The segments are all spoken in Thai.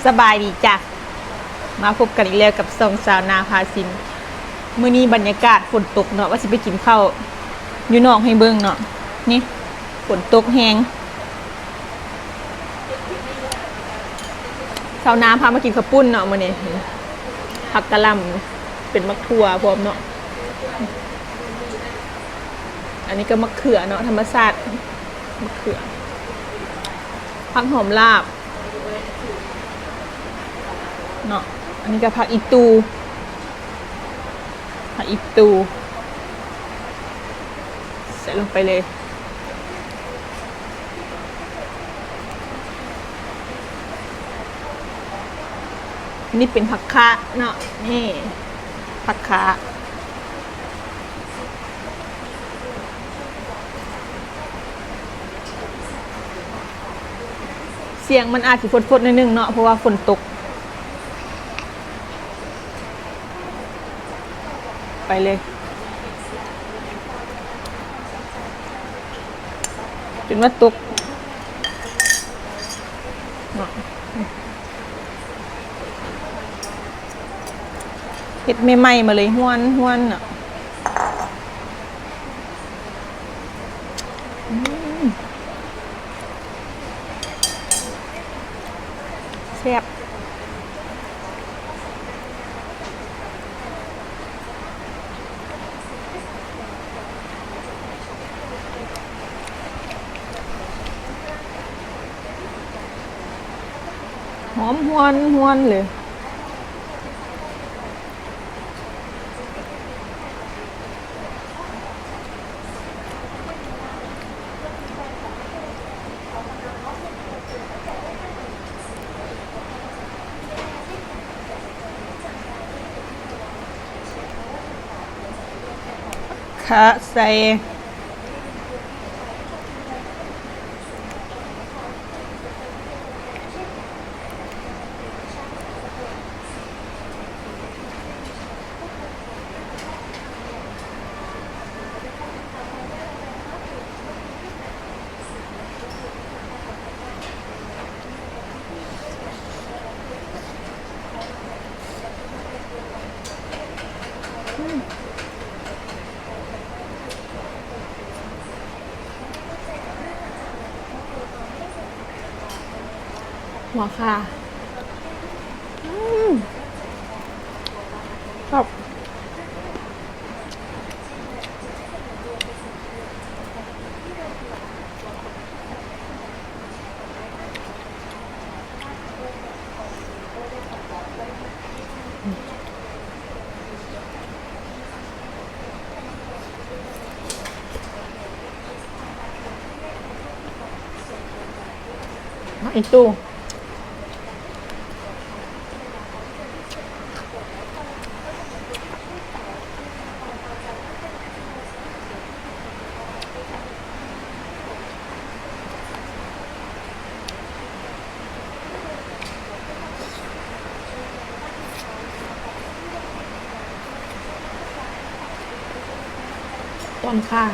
สบายดีจ้ะมาพบกันอีกแล้วกับซองสาวนาพาซินมื้อนี้บรรยากาศฝนตกเนาะว่าสิไปกินข้าวอยู่นอกให้เบิ่งเนาะนี่ฝนตกแฮงสาวนาพามากินข้าวปุ้นเนาะมื้อนี้ผักกะหล่ำเป็นมะทั่วพร้อมเนาะอันนี้ก็มะเขือเนาะธรรมชาติมะเขือผักหอมลาบเนาะอันนี้ก็ผักอีตูใส่ลงไปเลยนี่เป็นผักคะเนาะนี่ผักคะเสียงมันอาจจะฝนๆนิดนึงเนาะเพราะว่าฝนตกไปเลยจนว่าตกเห็ดใหม่ๆมาเลยห้วนอ่ะแซ่บหอมห้วนเลยค่ะใส่หัวค่ะครับอีกตู้ต้นค่ะ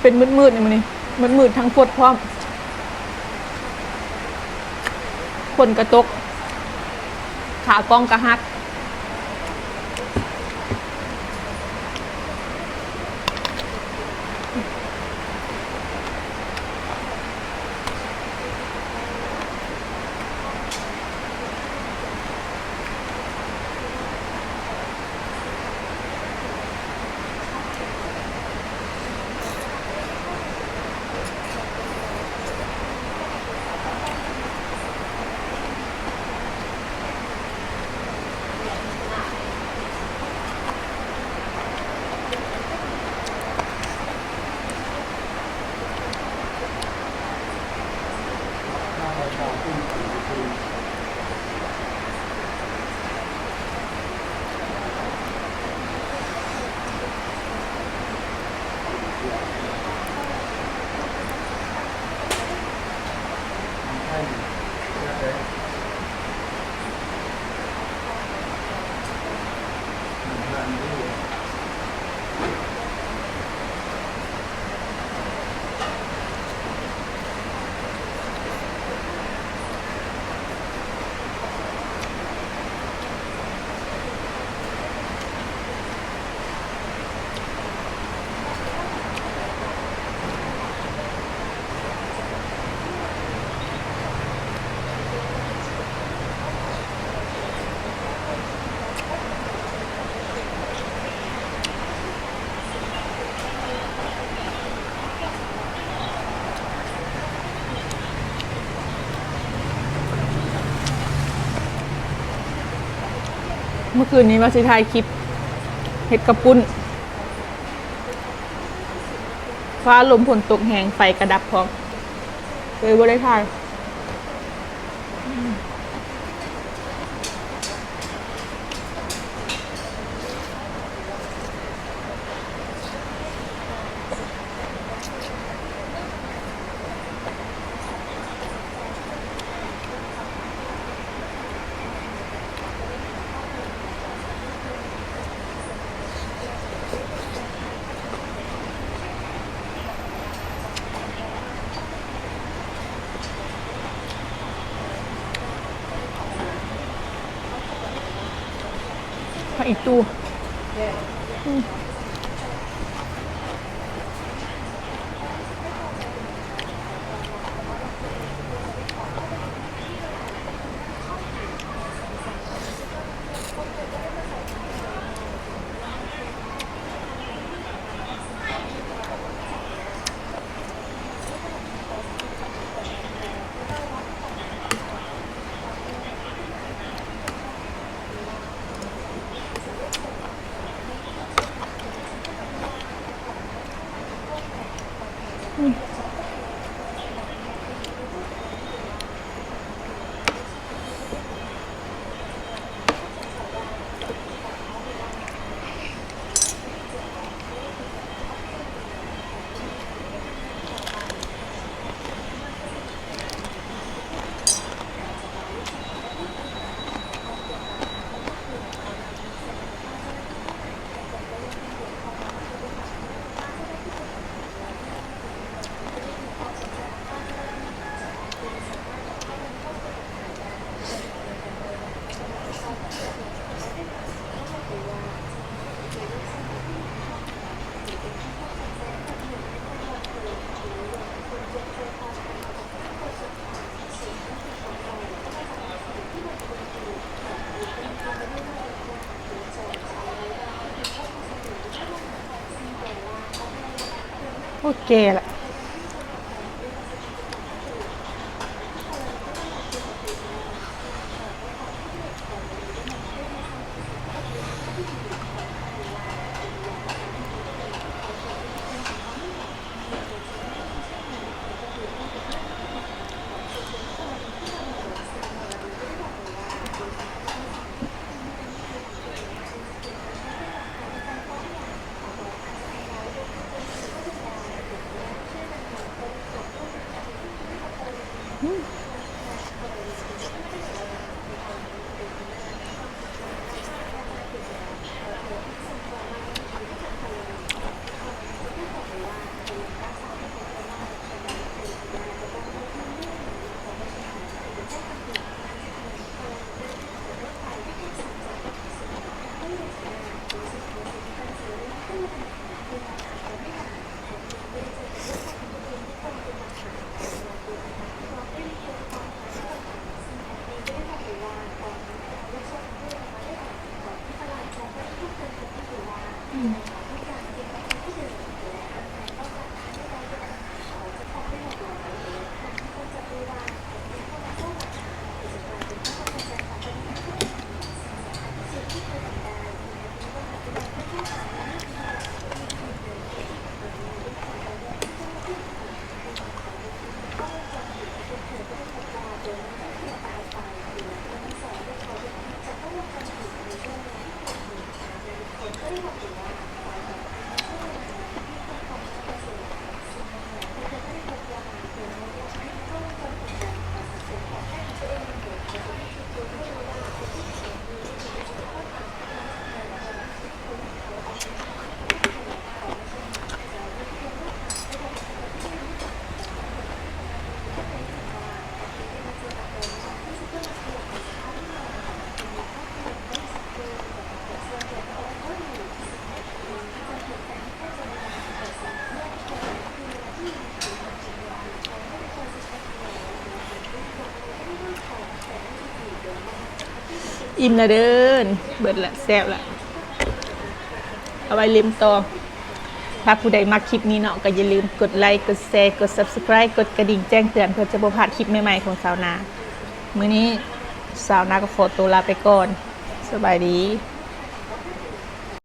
เป็นมืดๆเนี่ยมันนี่มืดทั้งฝนพร้อมฝนกระตกขากล้องกระหัก เมื่อคืนนี้ว่าสิถ่ายคลิปเห็ดกระปุ้นฟ้าลมฝนตกแหงไฟกระดับพร้อมเลยว่าได้ถ่ายอีกตู้โอเคละอิ่มนะเดินเบิดละแซ่บละเอาไว้ลืมต่อถ้าผู้ใดมาคลิปนี้เนาะก็อย่าลืมกดไลค์กดแชร์กด Subscribe กดกระดิ่งแจ้งเตือนเพื่อจะบ่พลาดคลิปใหม่ๆของสาวนามื้อนี้สาวนาก็ขอตัวลาไปก่อน สบายดี